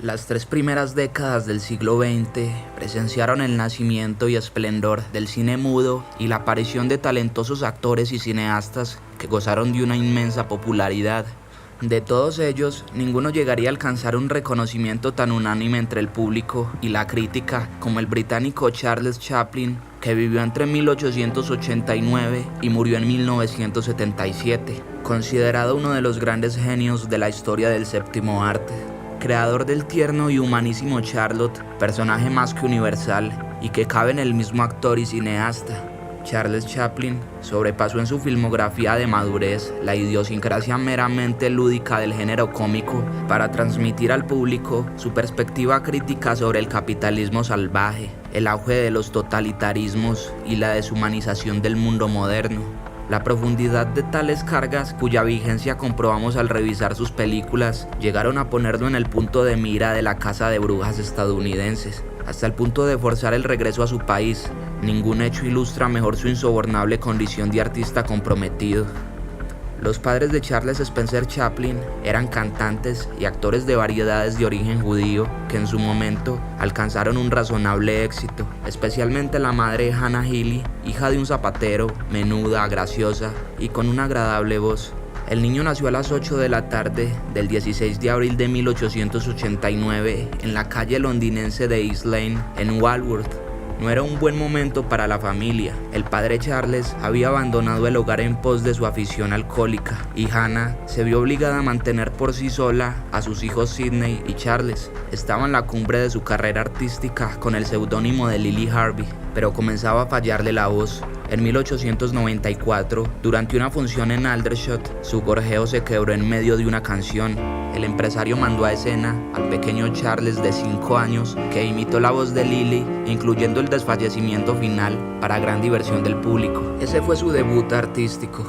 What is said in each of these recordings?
Las 3 primeras décadas del siglo XX presenciaron el nacimiento y esplendor del cine mudo y la aparición de talentosos actores y cineastas que gozaron de una inmensa popularidad. De todos ellos, ninguno llegaría a alcanzar un reconocimiento tan unánime entre el público y la crítica como el británico Charles Chaplin, que vivió entre 1889 y murió en 1977, considerado uno de los grandes genios de la historia del séptimo arte. Creador del tierno y humanísimo Charlotte, personaje más que universal y que cabe en el mismo actor y cineasta, Charles Chaplin sobrepasó en su filmografía de madurez la idiosincrasia meramente lúdica del género cómico para transmitir al público su perspectiva crítica sobre el capitalismo salvaje, el auge de los totalitarismos y la deshumanización del mundo moderno. La profundidad de tales cargas, cuya vigencia comprobamos al revisar sus películas, llegaron a ponerlo en el punto de mira de la casa de brujas estadounidenses, hasta el punto de forzar el regreso a su país. Ningún hecho ilustra mejor su insobornable condición de artista comprometido. Los padres de Charles Spencer Chaplin eran cantantes y actores de variedades de origen judío que en su momento alcanzaron un razonable éxito, especialmente la madre Hannah Healy, hija de un zapatero, menuda, graciosa y con una agradable voz. El niño nació a las 8 de la tarde del 16 de abril de 1889 en la calle londinense de East Lane, en Walworth. No era un buen momento para la familia. El padre Charles había abandonado el hogar en pos de su afición alcohólica y Hannah se vio obligada a mantener por sí sola a sus hijos Sidney y Charles. Estaba en la cumbre de su carrera artística con el seudónimo de Lily Harvey, pero comenzaba a fallarle la voz. En 1894, durante una función en Aldershot, su gorjeo se quebró en medio de una canción. El empresario mandó a escena al pequeño Charles de 5 años, que imitó la voz de Lily, incluyendo el desfallecimiento final, para gran diversión del público. Ese fue su debut artístico.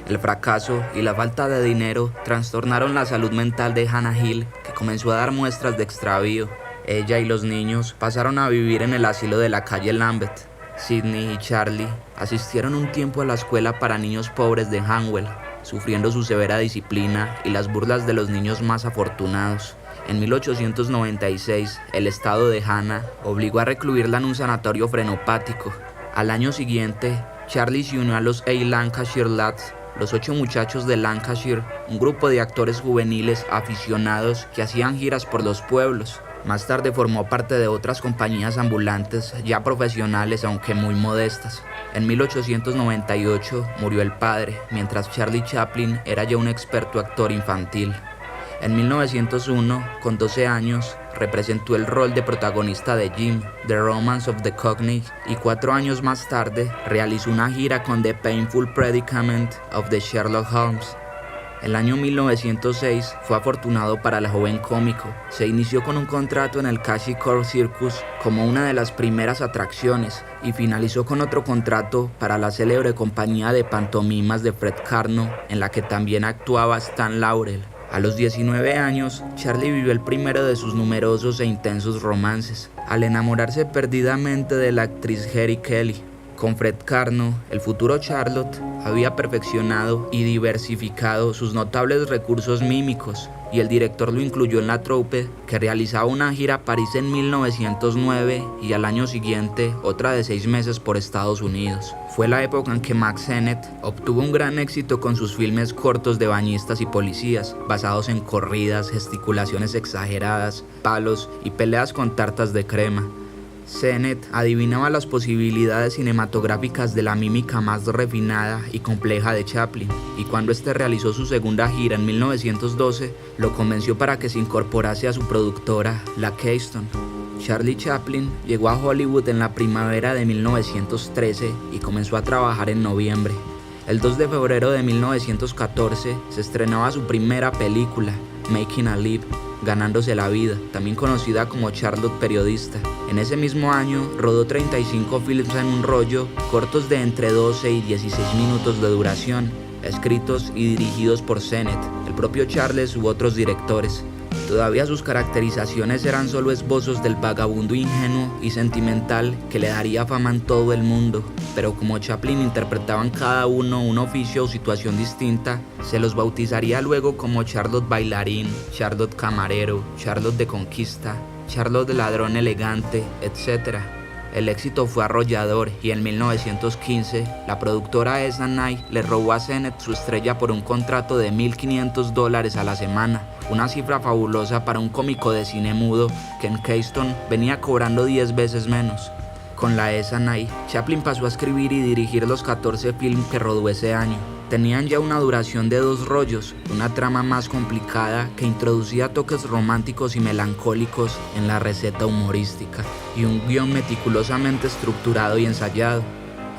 El fracaso y la falta de dinero trastornaron la salud mental de Hannah Hill, que comenzó a dar muestras de extravío. Ella y los niños pasaron a vivir en el asilo de la calle Lambeth. Sidney y Charlie asistieron un tiempo a la escuela para niños pobres de Hanwell, sufriendo su severa disciplina y las burlas de los niños más afortunados. En 1896, el estado de Hannah obligó a recluirla en un sanatorio frenopático. Al año siguiente, Charlie se unió a los A Lancashire Lads, los 8 muchachos de Lancashire, un grupo de actores juveniles aficionados que hacían giras por los pueblos. Más tarde formó parte de otras compañías ambulantes, ya profesionales aunque muy modestas. En 1898 murió el padre, mientras Charlie Chaplin era ya un experto actor infantil. En 1901, con 12 años, representó el rol de protagonista de Jim, The Romance of the Cockney, y 4 años más tarde realizó una gira con The Painful Predicament of the Sherlock Holmes. El año 1906 fue afortunado para el joven cómico. Se inició con un contrato en el Cashy Corps Circus como una de las primeras atracciones y finalizó con otro contrato para la célebre compañía de pantomimas de Fred Karno, en la que también actuaba Stan Laurel. A los 19 años, Charlie vivió el primero de sus numerosos e intensos romances, al enamorarse perdidamente de la actriz Jerry Kelly. Con Fred Karno, el futuro Charlotte había perfeccionado y diversificado sus notables recursos mímicos, y el director lo incluyó en la troupe, que realizaba una gira a París en 1909 y al año siguiente otra de 6 meses por Estados Unidos. Fue la época en que Mack Sennett obtuvo un gran éxito con sus filmes cortos de bañistas y policías, basados en corridas, gesticulaciones exageradas, palos y peleas con tartas de crema. Sennett adivinaba las posibilidades cinematográficas de la mímica más refinada y compleja de Chaplin, y cuando este realizó su segunda gira en 1912, lo convenció para que se incorporase a su productora, la Keystone. Charlie Chaplin llegó a Hollywood en la primavera de 1913 y comenzó a trabajar en noviembre. El 2 de febrero de 1914 se estrenaba su primera película, Making a Live, Ganándose la vida, también conocida como Charlotte Periodista. En ese mismo año rodó 35 films en un rollo, cortos de entre 12 y 16 minutos de duración, escritos y dirigidos por Sennett, el propio Charles u otros directores. Todavía sus caracterizaciones eran solo esbozos del vagabundo ingenuo y sentimental que le daría fama en todo el mundo, pero como Chaplin interpretaban cada uno un oficio o situación distinta, se los bautizaría luego como Charlotte bailarín, Charlotte camarero, Charlotte de conquista, Charlotte de ladrón elegante, etc. El éxito fue arrollador y en 1915 la productora SNI le robó a Sennett su estrella por un contrato de $1.500 a la semana, una cifra fabulosa para un cómico de cine mudo que en Keystone venía cobrando 10 veces menos. Con la SNI, Chaplin pasó a escribir y dirigir los 14 films que rodó ese año. Tenían ya una duración de 2 rollos, una trama más complicada que introducía toques románticos y melancólicos en la receta humorística, y un guión meticulosamente estructurado y ensayado.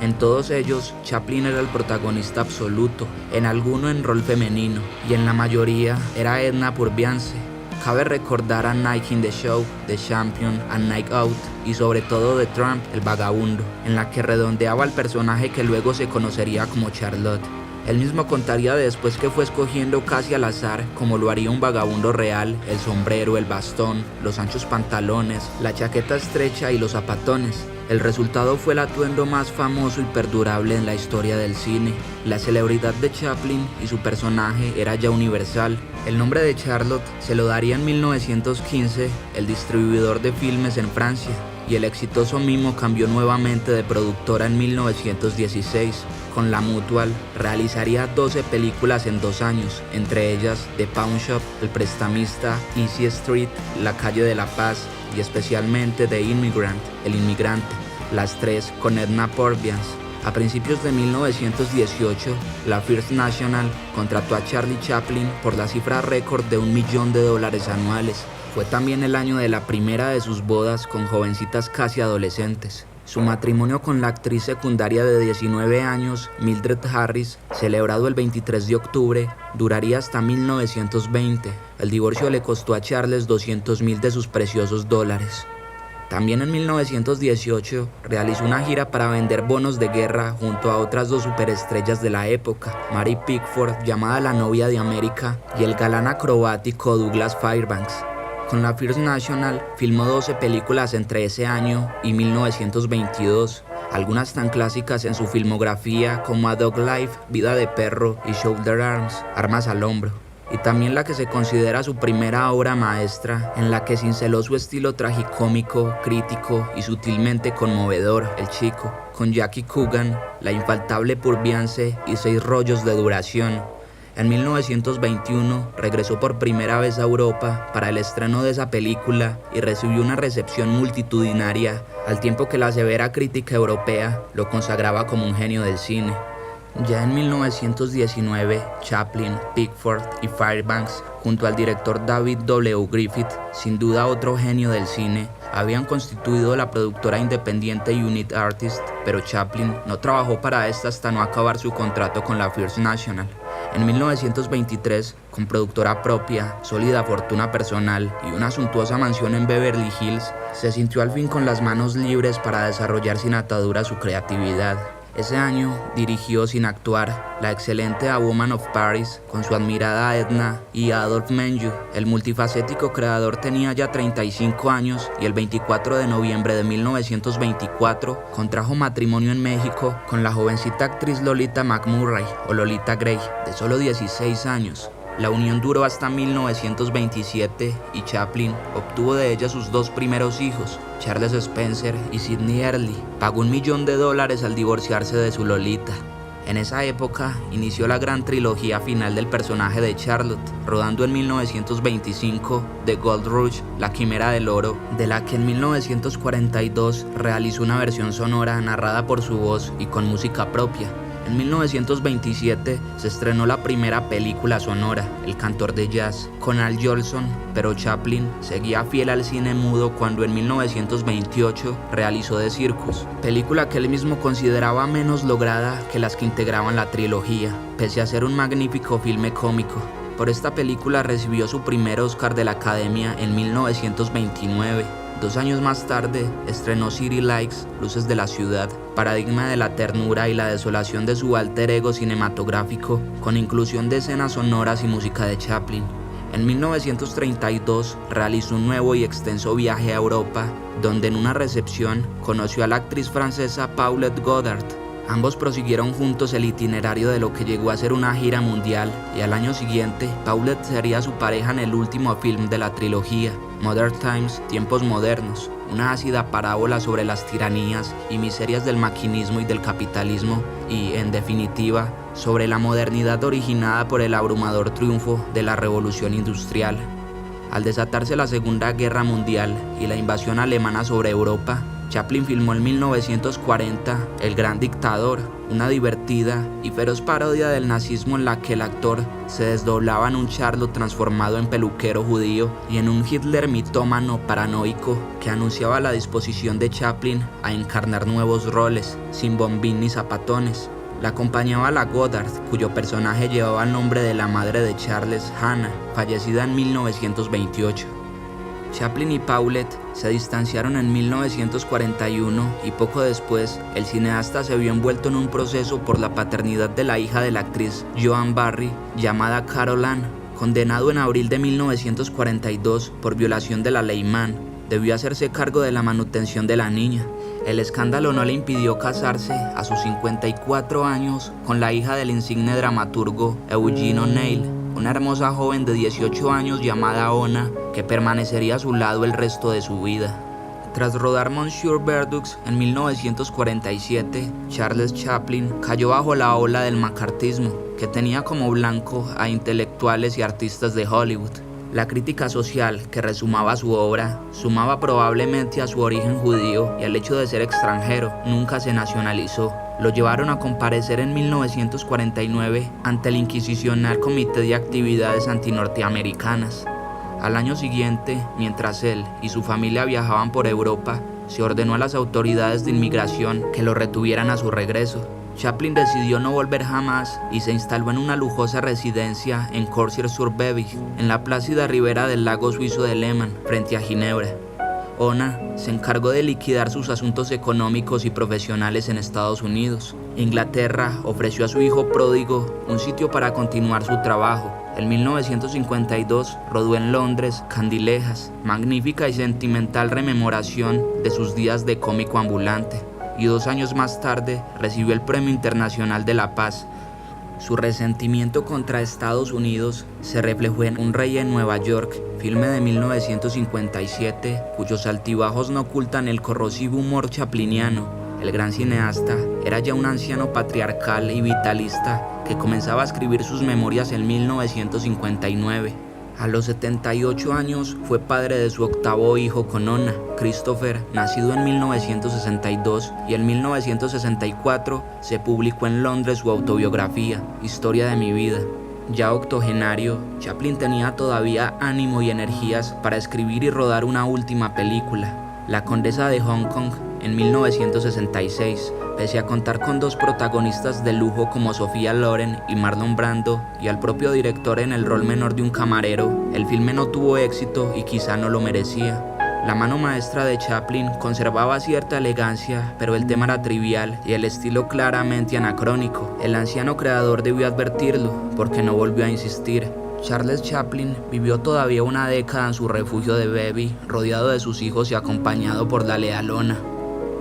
En todos ellos, Chaplin era el protagonista absoluto, en alguno en rol femenino, y en la mayoría era Edna Purviance. Cabe recordar a Night in the Show, The Champion, A Night Out y sobre todo The Tramp, El Vagabundo, en la que redondeaba el personaje que luego se conocería como Charlotte. Él mismo contaría después que fue escogiendo casi al azar, como lo haría un vagabundo real, el sombrero, el bastón, los anchos pantalones, la chaqueta estrecha y los zapatones. El resultado fue el atuendo más famoso y perdurable en la historia del cine. La celebridad de Chaplin y su personaje era ya universal. El nombre de Charlotte se lo daría en 1915 el distribuidor de filmes en Francia, y el exitoso mimo cambió nuevamente de productora en 1916. Con la Mutual realizaría 12 películas en 2 años, entre ellas The Pawn Shop, El Prestamista, Easy Street, La Calle de la Paz y especialmente The Immigrant, El Inmigrante, las 3 con Edna Purviance. A principios de 1918, la First National contrató a Charlie Chaplin por la cifra récord de $1 millón anuales. Fue también el año de la primera de sus bodas con jovencitas casi adolescentes. Su matrimonio con la actriz secundaria de 19 años, Mildred Harris, celebrado el 23 de octubre, duraría hasta 1920. El divorcio le costó a Charles $200,000 de sus preciosos dólares. También en 1918 realizó una gira para vender bonos de guerra junto a otras 2 superestrellas de la época, Mary Pickford, llamada la novia de América, y el galán acrobático Douglas Fairbanks. Con la First National filmó 12 películas entre ese año y 1922, algunas tan clásicas en su filmografía como A Dog Life, Vida de Perro y Shoulder Arms, Armas al Hombro, y también la que se considera su primera obra maestra, en la que cinceló su estilo tragicómico, crítico y sutilmente conmovedor, El Chico, con Jackie Coogan, la infaltable Purviance y 6 rollos de duración. En 1921 regresó por primera vez a Europa para el estreno de esa película y recibió una recepción multitudinaria, al tiempo que la severa crítica europea lo consagraba como un genio del cine. Ya en 1919, Chaplin, Pickford y Fairbanks, junto al director David W. Griffith, sin duda otro genio del cine, habían constituido la productora independiente Unit Artists, pero Chaplin no trabajó para esta hasta no acabar su contrato con la First National. En 1923, con productora propia, sólida fortuna personal y una suntuosa mansión en Beverly Hills, se sintió al fin con las manos libres para desarrollar sin atadura su creatividad. Ese año dirigió sin actuar la excelente A Woman of Paris con su admirada Edna y Adolphe Menjou. El multifacético creador tenía ya 35 años y el 24 de noviembre de 1924 contrajo matrimonio en México con la jovencita actriz Lolita McMurray o Lolita Gray, de solo 16 años. La unión duró hasta 1927 y Chaplin obtuvo de ella sus 2 primeros hijos, Charles Spencer y Sidney Early. Pagó $1 millón al divorciarse de su Lolita. En esa época inició la gran trilogía final del personaje de Charlotte, rodando en 1925 The Gold Rush, La Quimera del Oro, de la que en 1942 realizó una versión sonora narrada por su voz y con música propia. En 1927 se estrenó la primera película sonora, El Cantor de Jazz, con Al Jolson, pero Chaplin seguía fiel al cine mudo cuando en 1928 realizó The Circus, película que él mismo consideraba menos lograda que las que integraban la trilogía, pese a ser un magnífico filme cómico. Por esta película recibió su primer Oscar de la Academia en 1929. 2 años más tarde estrenó City Lights, Luces de la Ciudad, paradigma de la ternura y la desolación de su alter ego cinematográfico, con inclusión de escenas sonoras y música de Chaplin. En 1932 realizó un nuevo y extenso viaje a Europa, donde en una recepción conoció a la actriz francesa Paulette Goddard. Ambos prosiguieron juntos el itinerario de lo que llegó a ser una gira mundial, y al año siguiente Paulette sería su pareja en el último film de la trilogía, Modern Times, Tiempos Modernos, una ácida parábola sobre las tiranías y miserias del maquinismo y del capitalismo y, en definitiva, sobre la modernidad originada por el abrumador triunfo de la revolución industrial. Al desatarse la Segunda Guerra Mundial y la invasión alemana sobre Europa, Chaplin filmó en 1940 El Gran Dictador, una divertida y feroz parodia del nazismo en la que el actor se desdoblaba en un Charlot transformado en peluquero judío y en un Hitler mitómano paranoico que anunciaba la disposición de Chaplin a encarnar nuevos roles, sin bombín ni zapatones. La acompañaba la Goddard, cuyo personaje llevaba el nombre de la madre de Charles, Hannah, fallecida en 1928. Chaplin y Paulette se distanciaron en 1941 y poco después el cineasta se vio envuelto en un proceso por la paternidad de la hija de la actriz Joan Barry, llamada Carol Ann. Condenado en abril de 1942 por violación de la ley Mann, debió hacerse cargo de la manutención de la niña. El escándalo no le impidió casarse a sus 54 años con la hija del insigne dramaturgo Eugene O'Neill, una hermosa joven de 18 años llamada Ona, que permanecería a su lado el resto de su vida. Tras rodar Monsieur Verdux en 1947, Charles Chaplin cayó bajo la ola del macartismo, que tenía como blanco a intelectuales y artistas de Hollywood. La crítica social que resumaba su obra sumaba probablemente a su origen judío y al hecho de ser extranjero. Nunca se nacionalizó. Lo llevaron a comparecer en 1949 ante el inquisicional Comité de Actividades Antinorteamericanas. Al año siguiente, mientras él y su familia viajaban por Europa, se ordenó a las autoridades de inmigración que lo retuvieran a su regreso. Chaplin decidió no volver jamás y se instaló en una lujosa residencia en Corsier-sur-Bève, en la plácida ribera del lago suizo de Leman, frente a Ginebra. Ona se encargó de liquidar sus asuntos económicos y profesionales en Estados Unidos. Inglaterra ofreció a su hijo pródigo un sitio para continuar su trabajo. En 1952 rodó en Londres Candilejas, magnífica y sentimental rememoración de sus días de cómico ambulante, y 2 años más tarde recibió el Premio Internacional de la Paz. Su resentimiento contra Estados Unidos se reflejó en Un Rey en Nueva York, filme de 1957, cuyos altibajos no ocultan el corrosivo humor chapliniano. El gran cineasta era ya un anciano patriarcal y vitalista que comenzaba a escribir sus memorias en 1959. A los 78 años fue padre de su 8º hijo con Ona, Christopher, nacido en 1962, y en 1964 se publicó en Londres su autobiografía, Historia de mi vida. Ya octogenario, Chaplin tenía todavía ánimo y energías para escribir y rodar una última película, La Condesa de Hong Kong, en 1966. Pese a contar con 2 protagonistas de lujo como Sophia Loren y Marlon Brando, y al propio director en el rol menor de un camarero, el filme no tuvo éxito y quizá no lo merecía. La mano maestra de Chaplin conservaba cierta elegancia, pero el tema era trivial y el estilo claramente anacrónico. El anciano creador debió advertirlo, porque no volvió a insistir. Charles Chaplin vivió todavía una década en su refugio de Bève, rodeado de sus hijos y acompañado por la leal Ona.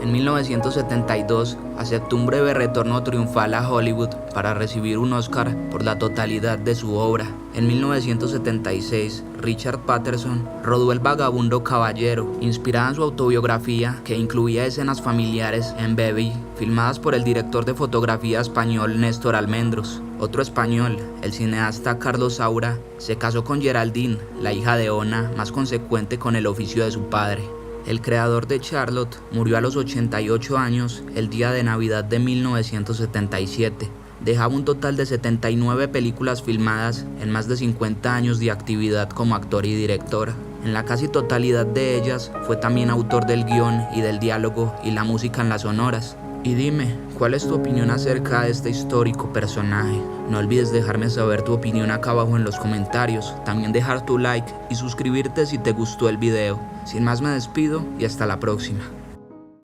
En 1972 aceptó un breve retorno triunfal a Hollywood para recibir un Oscar por la totalidad de su obra. En 1976, Richard Patterson rodó El Vagabundo Caballero, inspirada en su autobiografía que incluía escenas familiares en Bève, filmadas por el director de fotografía español Néstor Almendros. Otro español, el cineasta Carlos Saura, se casó con Geraldine, la hija de Ona, más consecuente con el oficio de su padre. El creador de Charlotte murió a los 88 años el día de Navidad de 1977. Dejaba un total de 79 películas filmadas en más de 50 años de actividad como actor y director. En la casi totalidad de ellas fue también autor del guión y del diálogo y la música en las sonoras. Y dime, ¿cuál es tu opinión acerca de este histórico personaje? No olvides dejarme saber tu opinión acá abajo en los comentarios. También dejar tu like y suscribirte si te gustó el video. Sin más me despido y hasta la próxima.